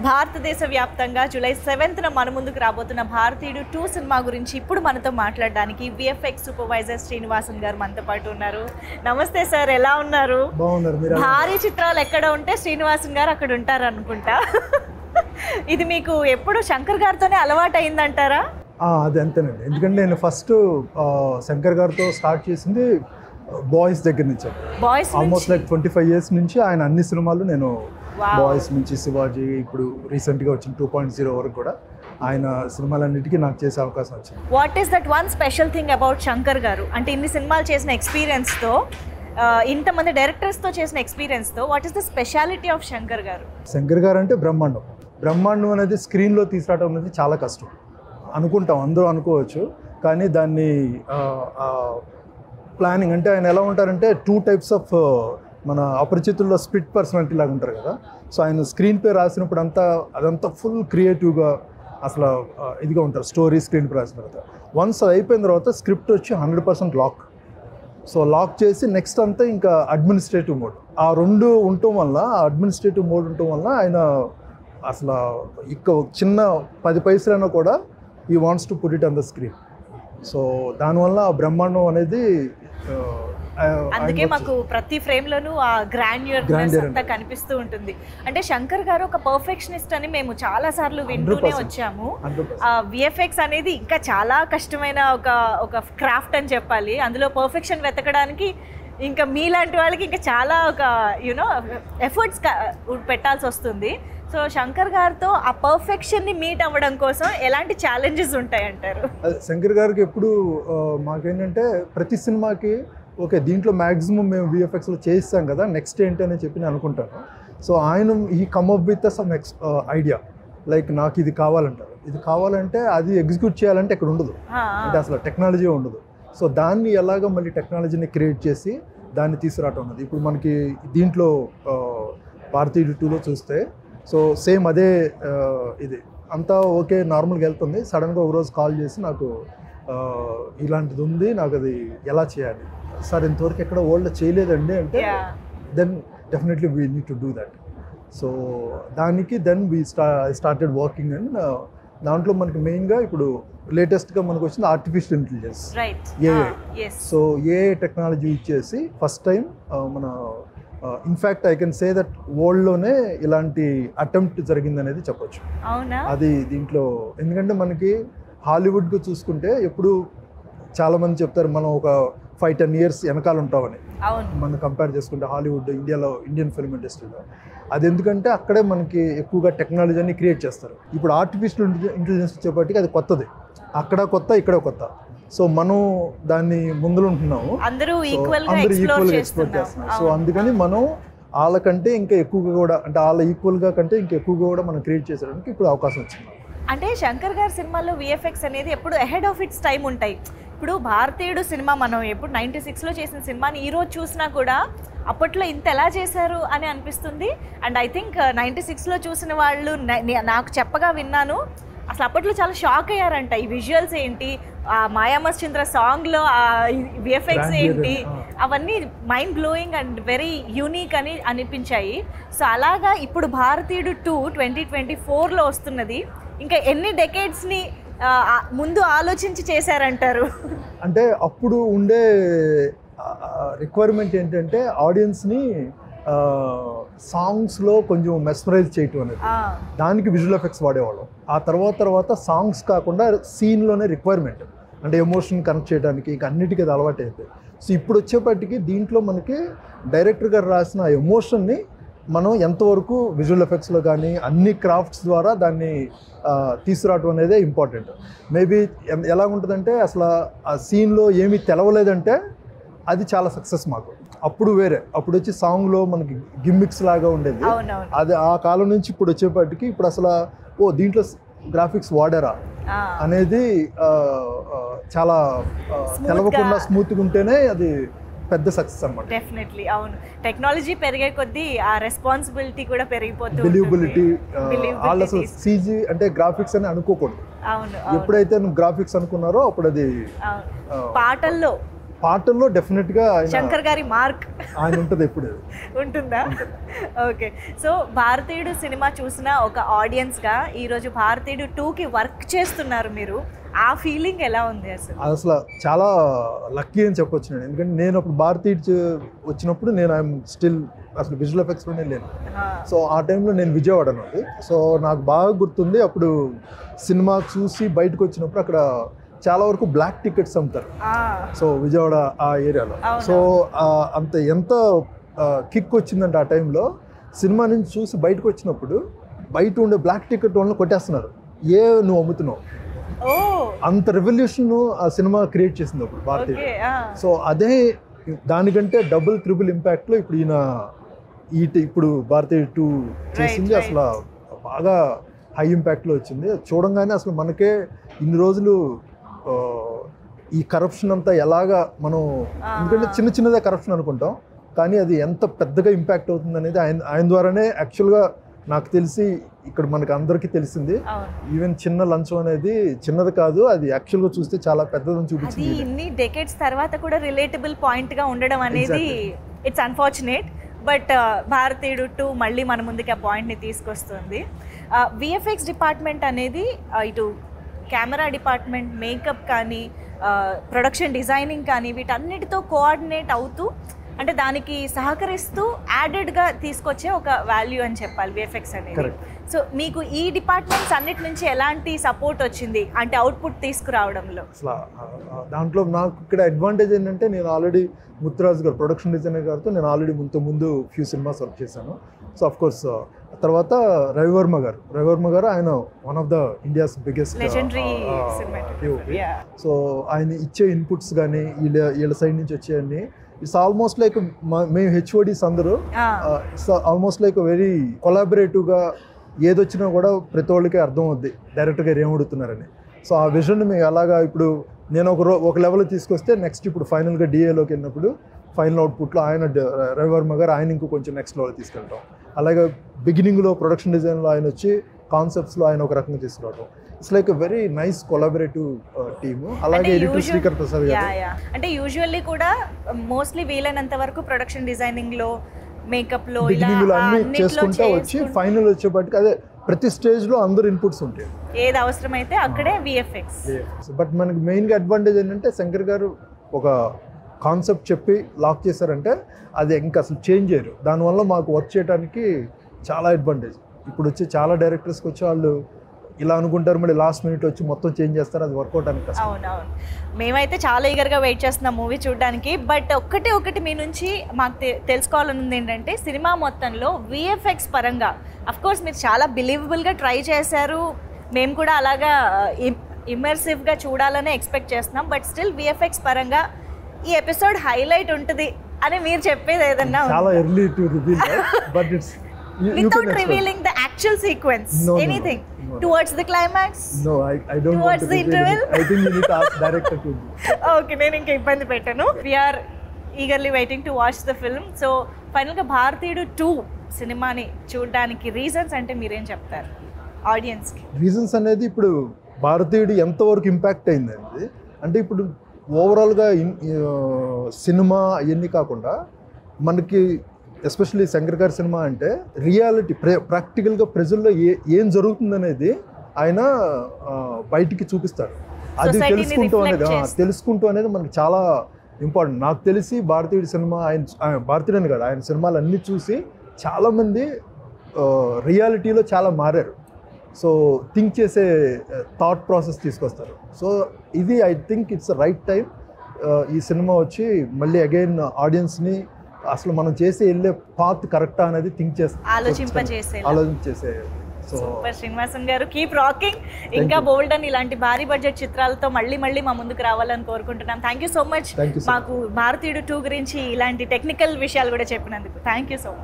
భారతదేశ వ్యాప్తంగా జూలై 7న మన ముందుకు రాబోతున్న భారతీయుడు 2 సినిమా గురించి ఇప్పుడు మనతో మాట్లాడడానికి విఎఫ్ఎక్స్ సూపర్వైజర్ శ్రీనివాసన్ గారు మనతో పాటు ఉన్నారు. నమస్తే సార్, ఎలా ఉన్నారు? భారీ చిత్రాలు ఎక్కడ ఉంటే శ్రీనివాసన్ గారు అక్కడ ఉంటారు అనుకుంటా. ఇది మీకు ఎప్పుడు శంకర్ గారితోనే అలవాటు అయిందంటారా? అది అంతేనండి, ఎందుకంటే నేను ఫస్ట్ శంకర్ గారితో స్టార్ట్ చేసింది బాయ్స్ దగ్గర నుంచి. ఆల్మోస్ట్ లైక్ 25 years నుంచి ఆయన అన్ని సినిమాలు నేను బాయ్స్ నుంచి శివాజీ, ఇప్పుడు రీసెంట్గా వచ్చిన 2.0 వరకు కూడా ఆయన సినిమాలన్నిటికీ నాకు చేసే అవకాశం వచ్చింది. What is that one special thing about Shankar గారు? అంటే ఇన్ని సినిమాలు చేసిన ఎక్స్పీరియన్స్తో, ఇంతమంది డైరెక్టర్స్తో చేసిన ఎక్స్పీరియన్స్తో, what is the speciality of Shankar garu? Shankar గారు అంటే బ్రహ్మాండం అనేది స్క్రీన్లో తీసుకురావడం అనేది చాలా కష్టం అనుకుంటాం, అందరూ అనుకోవచ్చు. కానీ దాన్ని ప్లానింగ్ అంటే ఆయన ఎలా ఉంటారంటే 2 types ఆఫ్ మన అపరిచితుల్లో స్ప్లిట్ పర్సనాలిటీ లాగా ఉంటారు కదా. సో ఆయన స్క్రీన్ పే రాసినప్పుడు అదంతా ఫుల్ క్రియేటివ్గా అసలు ఇదిగా ఉంటారు. స్టోరీ స్క్రీన్ పే రాసిన తర్వాత వన్స్ అది అయిపోయిన తర్వాత స్క్రిప్ట్ వచ్చి 100% లాక్. సో లాక్ చేసి నెక్స్ట్ అంతా ఇంకా అడ్మినిస్ట్రేటివ్ మోడ్, ఆ 2 ఉండటం వల్ల, అడ్మినిస్ట్రేటివ్ మోడ్ ఉండటం వల్ల ఆయన అసలు ఇక చిన్న 10 పైసలైనా కూడా ఈ wants to put it on the screen. So దానివల్ల ఆ బ్రహ్మాండం అనేది అందుకే మాకు ప్రతి ఫ్రేమ్ లోనూ ఆ గ్రాండ్యూర్నెస్ అంతా కనిపిస్తూ ఉంటుంది. అంటే శంకర్ గారు ఒక పర్ఫెక్షనిస్ట్ అని మేము చాలా సార్లు వింటూనే వచ్చాము. విఎఫ్ఎక్స్ అనేది ఇంకా చాలా కష్టమైన ఒక క్రాఫ్ట్ అని చెప్పాలి. అందులో పర్ఫెక్షన్ వెతకడానికి ఇంకా మీలాంటి వాళ్ళకి ఇంకా చాలా ఒక ఎఫర్ట్స్ పెట్టాల్సి వస్తుంది. సో శంకర్ గారితో ఆ పర్ఫెక్షన్ని మీట్ అవ్వడం కోసం ఎలాంటి ఛాలెంజెస్ ఉంటాయంటారు? శంకర్ గారికి ఎప్పుడు మాకేంటంటే ప్రతి సినిమాకి ఓకే దీంట్లో మ్యాక్సిమం మేము విఎఫ్ఎక్స్లో చేయిస్తాం కదా, నెక్స్ట్ ఏంటి అని చెప్పి నేను అనుకుంటాను. సో ఆయన ఈ come up with some idea, like నాకు ఇది కావాలంటారు. ఇది కావాలంటే అది ఎగ్జిక్యూట్ చేయాలంటే ఇక్కడ ఉండదు, అంటే అసలు టెక్నాలజీ ఉండదు. సో దాన్ని ఎలాగ మళ్ళీ టెక్నాలజీని క్రియేట్ చేసి దాన్ని తీసుకురావటం ఉన్నది. ఇప్పుడు మనకి దీంట్లో భారతీయుడు 2లో చూస్తే సో సేమ్ అదే ఇది అంతా ఓకే నార్మల్గా వెళ్తుంది. సడన్గా ఒకరోజు కాల్ చేసి నాకు ఇలాంటిది ఉంది, నాకు అది ఎలా చేయాలి సార్, ఇంతవరకు ఎక్కడ వరల్డ్లో చేయలేదండి అంటే then definitely we need to do that. So దానికి then we started working. And దాంట్లో మనకి మెయిన్గా ఇప్పుడు లేటెస్ట్గా మనకు వచ్చింది artificial intelligence, AI. So AI technology ఇచ్చేసి ఫస్ట్ టైం మన in fact I can say that వరల్డ్లోనే ఇలాంటి అటెంప్ట్ జరిగిందనేది చెప్పొచ్చు. అది దీంట్లో ఎందుకంటే మనకి హాలీవుడ్కు చూసుకుంటే ఎప్పుడు చాలామంది చెప్తారు మనం ఒక 5-10 years వెనకాల ఉంటామని. మనం కంపేర్ చేసుకుంటే హాలీవుడ్ ఇండియన్ ఫిల్మ్ ఇండస్ట్రీలో అది ఎందుకంటే అక్కడే మనకి ఎక్కువగా టెక్నాలజీని క్రియేట్ చేస్తారు. ఇప్పుడు ఆర్టిఫిషియల్ ఇంటెలిజెన్స్ వచ్చేప్పటికి అది కొత్తది, అక్కడ కొత్త ఇక్కడ కొత్త. సో మనం దాన్ని ముందులో ఉంటున్నాము, అందరూ ఈక్వల్గా ఎక్స్ప్లోర్ చేస్తున్నాం. సో అందుకని మనం వాళ్ళకంటే ఇంకా ఎక్కువగా కూడా, అంటే వాళ్ళ ఈక్వల్గా కంటే ఇంకా ఎక్కువగా కూడా మనం క్రియేట్ చేసేయడానికి ఇప్పుడు అవకాశం వచ్చింది. అంటే శంకర్ గారి సినిమాల్లో విఎఫ్ఎక్స్ అనేది ఎప్పుడు అహెడ్ ఆఫ్ ఇట్స్ టైం ఉంటాయి. ఇప్పుడు భారతీయుడు సినిమా మనం ఎప్పుడు 96లో చేసిన సినిమాని ఈరోజు చూసినా కూడా అప్పట్లో ఇంత ఎలా చేశారు అని అనిపిస్తుంది. అండ్ ఐ థింక్ 96లో చూసిన వాళ్ళు నాకు చెప్పగా విన్నాను, అసలు అప్పట్లో చాలా షాక్ అయ్యారంట. ఈ విజువల్స్ ఏంటి, ఆ మాయామశ్చంద్ర సాంగ్లో ఆ విఎఫ్ఎక్స్ ఏంటి, అవన్నీ mind blowing and very unique అని అనిపించాయి. సో అలాగా ఇప్పుడు భారతీయుడు 2 2024లో వస్తున్నది. ఇంకా ఎన్ని డెకేడ్స్ని ముందు ఆలోచించి చేశారంటారు? అంటే అప్పుడు ఉండే రిక్వైర్మెంట్ ఏంటంటే ఆడియన్స్ని సాంగ్స్లో కొంచెం మెస్మరైజ్ చేయటం అనేది, దానికి విజువల్ ఎఫెక్ట్స్ వాడేవాళ్ళం. ఆ తర్వాత సాంగ్స్ కాకుండా సీన్లోనే రిక్వైర్మెంట్, అంటే ఎమోషన్ కనెక్ట్ చేయడానికి ఇంకా అన్నిటికీ అది అలవాటు అయిపోయింది. సో ఇప్పుడు వచ్చేపటికి దీంట్లో మనకి డైరెక్టర్ గారు రాసిన ఎమోషన్ని మనం ఎంతవరకు విజువల్ ఎఫెక్ట్స్లో కానీ అన్ని క్రాఫ్ట్స్ ద్వారా దాన్ని తీసుకురావడం అనేది ఇంపార్టెంట్. మేబీ ఎలా ఉంటుందంటే అసలు ఆ సీన్లో ఏమీ తెలవలేదంటే అది చాలా సక్సెస్ మాకు. అప్పుడు వేరే, అప్పుడు వచ్చి సాంగ్లో మనకి గిమ్మిక్స్ లాగా ఉండేది. అది ఆ కాలం నుంచి ఇప్పుడు వచ్చేపటికి ఇప్పుడు అసలు దీంట్లో గ్రాఫిక్స్ వాడారా అనేది చాలా తెలవకుండా స్మూత్గా ఉంటేనే అది పెద్ద సక్సెస్ అన్నమాట. డెఫినెట్లీ అవును, టెక్నాలజీ పెరిగే కొద్దీ ఆ రెస్పాన్సిబిలిటీ కూడా పెరిగిపోతుంది. బిలీవబిలిటీ వాళ్ళు అసలు సీజీ అంటే గ్రాఫిక్స్ అని అనుకోకూడదు. ఎప్పుడైతే నువ్వు గ్రాఫిక్స్ అనుకున్నారో అప్పుడు అది పాటల్లో పాటల్లో డెఫినెట్గా శంకర్ గారి మార్క్ ఆయన ఉంటుంది ఎప్పుడు. ఉంటుందా? ఓకే. సో భారతీయుడు సినిమా చూసిన ఒక ఆడియన్స్గా ఈరోజు భారతీయుడు 2కి వర్క్ చేస్తున్నారు మీరు, ఆ ఫీలింగ్ ఎలా ఉంది అసలు? అసలు చాలా లక్కీ అని చెప్పొచ్చు నేను. ఎందుకంటే నేను అప్పుడు భారతీయుడు వచ్చినప్పుడు నేను ఐఎమ్ స్టిల్ అసలు విజువల్ ఎఫెక్ట్స్లోనే లేను. సో ఆ టైంలో నేను విజయవాడ ఉన్నది. సో నాకు బాగా గుర్తుంది, అప్పుడు సినిమా చూసి బయటకు వచ్చినప్పుడు అక్కడ చాలా వరకు బ్లాక్ టికెట్స్ అమ్ముతారు. సో విజయవాడ ఆ ఏరియాలో. సో అంత ఎంత కిక్ వచ్చిందంటే ఆ టైంలో సినిమా నుంచి చూసి బయటకు వచ్చినప్పుడు బయట ఉండే బ్లాక్ టికెట్ వాళ్ళని కొట్టేస్తున్నారు, నువ్వు అమ్ముతున్నావు. అంత రెవల్యూషన్ ఆ సినిమా క్రియేట్ చేసింది అప్పుడు భారతీయుడు. సో అదే దానికంటే డబుల్ ట్రిపుల్ ఇంపాక్ట్లో ఇప్పుడు ఇప్పుడు భారతీయుడు 2 చేసింది. అసలు బాగా హై ఇంపాక్ట్లో వచ్చింది. చూడంగానే అసలు మనకే ఇన్ని రోజులు ఈ కరప్షన్ అంతా ఎలాగా మనం, ఎందుకంటే చిన్నదే కరప్షన్ అనుకుంటాం, కానీ అది ఎంత పెద్దగా ఇంపాక్ట్ అవుతుంది అనేది ఆయన ద్వారానే యాక్చువల్గా నాకు తెలిసి ఇక్కడ మనకు అందరికీ తెలిసింది. ఈవెన్ చిన్న లంచం అనేది చిన్నది కాదు, అది యాక్చువల్గా చూస్తే చాలా పెద్దదని చూపించింది. ఇన్ని డెకేడ్స్ తర్వాత కూడా రిలేటబుల్ పాయింట్గా ఉండడం అనేది ఇట్స్ అన్ఫార్చునేట్. బట్ భారతీయుడు 2 మళ్ళీ మన ముందుకి ఆ పాయింట్ని తీసుకొస్తుంది. విఎఫ్ఎక్స్ డిపార్ట్మెంట్ అనేది ఇటు కెమెరా డిపార్ట్మెంట్, మేకప్ కానీ, ప్రొడక్షన్ డిజైనింగ్ కానీ, వీటన్నిటితో కోఆర్డినేట్ అవుతూ, అంటే దానికి సహకరిస్తూ యాడెడ్గా తీసుకొచ్చే ఒక వాల్యూ అని చెప్పాలి విఎఫ్ఎక్స్ అనేది. సో మీకు ఈ డిపార్ట్మెంట్స్ అన్నిటి నుంచి ఎలాంటి సపోర్ట్ వచ్చింది అంటే అవుట్పుట్ తీసుకురావడంలో? అసలు దాంట్లో నాకు ఇక్కడ అడ్వాంటేజ్ ఏంటంటే నేను ఆల్రెడీ ముత్తురాజు గారు ప్రొడక్షన్ డిజైనర్ గారితో నేను ఆల్రెడీ ముందు ఫ్యూ సినిమాస్ వర్క్ చేశాను. సో అఫ్ కోర్స్ తర్వాత రవివర్మ గారు ఆయన one of the India's biggest DOP. So ఆయన ఇచ్చే ఇన్పుట్స్ కానీ వీళ్ళ సైడ్ నుంచి వచ్చేవన్నీ ఇట్స్ ఆల్మోస్ట్ లైక్ మేము హెచ్ఓడీస్ అందరూ ఇట్స్ ఆల్మోస్ట్ లైక్ వెరీ కొలాబరేటివ్గా ఏదొచ్చినా కూడా ప్రతి వాళ్ళకి అర్థం అవుద్ది డైరెక్టర్ గారు ఏమడుగుతున్నారని. సో ఆ విజన్ మేము అలాగా ఇప్పుడు నేను ఒక లెవెల్ తీసుకొస్తే నెక్స్ట్ ఇప్పుడు ఫైనల్గా డిఏలోకి వెళ్ళినప్పుడు ఫైనల్ అవుట్పుట్లో ఆయన రవివర్మ గారు ఆయన ఇంకో కొంచెం నెక్స్ట్ లెవెల్ తీసుకెళ్ళటం. అలాగే బిగినింగ్లో ప్రొడక్షన్ డిజైన్లో ఆయన వచ్చి కాన్సెప్ట్స్లో ఆయన ఒక రకంగా తీసుకురావడం. It's like very nice collaborative team. అలాగే ఎడిటర్ శ్రీకర్ ప్రసాద్ గారు అంటే యూజువల్లీ కూడా మోస్ట్లీ వీలైనంత వరకు ప్రొడక్షన్ డిజైనింగ్లో, మేకప్లో బిగినింగ్లో అన్ని చేసుకుంటా వచ్చి ఫైనల్ వచ్చేపాటికి అదే ప్రతి స్టేజ్లో అందరు ఇన్పుట్స్ ఉంటాయి, ఏది అవసరమైతే అక్కడే విఎఫ్ఎక్స్. బట్ మనకి మెయిన్గా అడ్వాంటేజ్ ఏంటంటే శంకర్ గారు ఒక కాన్సెప్ట్ చెప్పి లాక్ చేశారంటే అది ఇంకా అసలు చేంజ్ చేయరు. దానివల్ల మాకు వర్క్ చేయడానికి చాలా అడ్వాంటేజ్. ఇప్పుడు వచ్చి చాలా డైరెక్టర్స్కి వచ్చి వాళ్ళు ఇలా అనుకుంటారు, మళ్ళీ లాస్ట్ మినిట్ వచ్చి మొత్తం చేంజ్ చేస్తారు, అది వర్కౌట్ అని. అవునవును, మేమైతే చాలా ఈగర్గా వెయిట్ చేస్తున్నాం మూవీ చూడడానికి. బట్ ఒకటి మీ నుంచి మాకు తెలుసుకోవాలనుంది ఏంటంటే సినిమా మొత్తంలో విఎఫ్ఎక్స్ పరంగా అఫ్కోర్స్ మీరు చాలా బిలీవబుల్గా ట్రై చేశారు, మేము కూడా అలాగా ఇమర్సివ్గా చూడాలనే ఎక్స్పెక్ట్ చేస్తున్నాం. బట్ స్టిల్ విఎఫ్ఎక్స్ పరంగా ఈ ఎపిసోడ్ హైలైట్ ఉంటుంది అని మీరు చెప్పేది ఏదన్నా చాలా early to reveal, but it's without revealing the actual sequence, anything towards the climax? No, I don't want to the interval. I think you need to ask director to. Okay, నేను ఇంకా ఇబ్బంది పెట్టను. We are eagerly waiting to watch the film. So final గా భారతీయుడు 2 సినిమాని చూడడానికి reasons అంటే మీరేం చెప్తారు ఆడియన్స్ కి? రీజన్స్ అనేది ఇప్పుడు భారతీయుడు ఎంతవరకు ఇంపాక్ట్ అయిందండి అంటే ఇప్పుడు ఓవరాల్గా సినిమా ఇవన్నీ కాకుండా మనకి ఎస్పెషల్లీ శంకర్ గారి సినిమా అంటే రియాలిటీ ప్రాక్టికల్గా ప్రజల్లో ఏం జరుగుతుందనేది ఆయన బయటికి చూపిస్తారు. అది తెలుసుకుంటూ అనేది మనకి చాలా ఇంపార్టెంట్. నాకు తెలిసి భారతీయుడి సినిమా భారతీయుడని కాదు, ఆయన సినిమాలు అన్నీ చూసి చాలామంది రియాలిటీలో చాలా మారారు. సో థింక్ చేసే థాట్ ప్రాసెస్ తీసుకొస్తారు. సో ఇది I think it's right time ఈ సినిమా వచ్చి మళ్ళీ అగైన్ ఆడియన్స్ని అసలు మనం చేసి వెళ్ళే పాత్ కరెక్టా అనేది థింక్ ఆలోచించేసే. సూపర్ శ్రీనివాసన్ గారు, కీప్ రాకింగ్. ఇంకా బోల్డ్ అని ఇలాంటి భారీ బడ్జెట్ చిత్రాలతో మళ్ళీ మా ముందుకు రావాలని కోరుకుంటున్నాం. థ్యాంక్ యూ సో మచ్ మాకు భారతీయుడు 2 గురించి ఇలాంటి టెక్నికల్ విషయాలు కూడా చెప్పినందుకు. Thank you so much.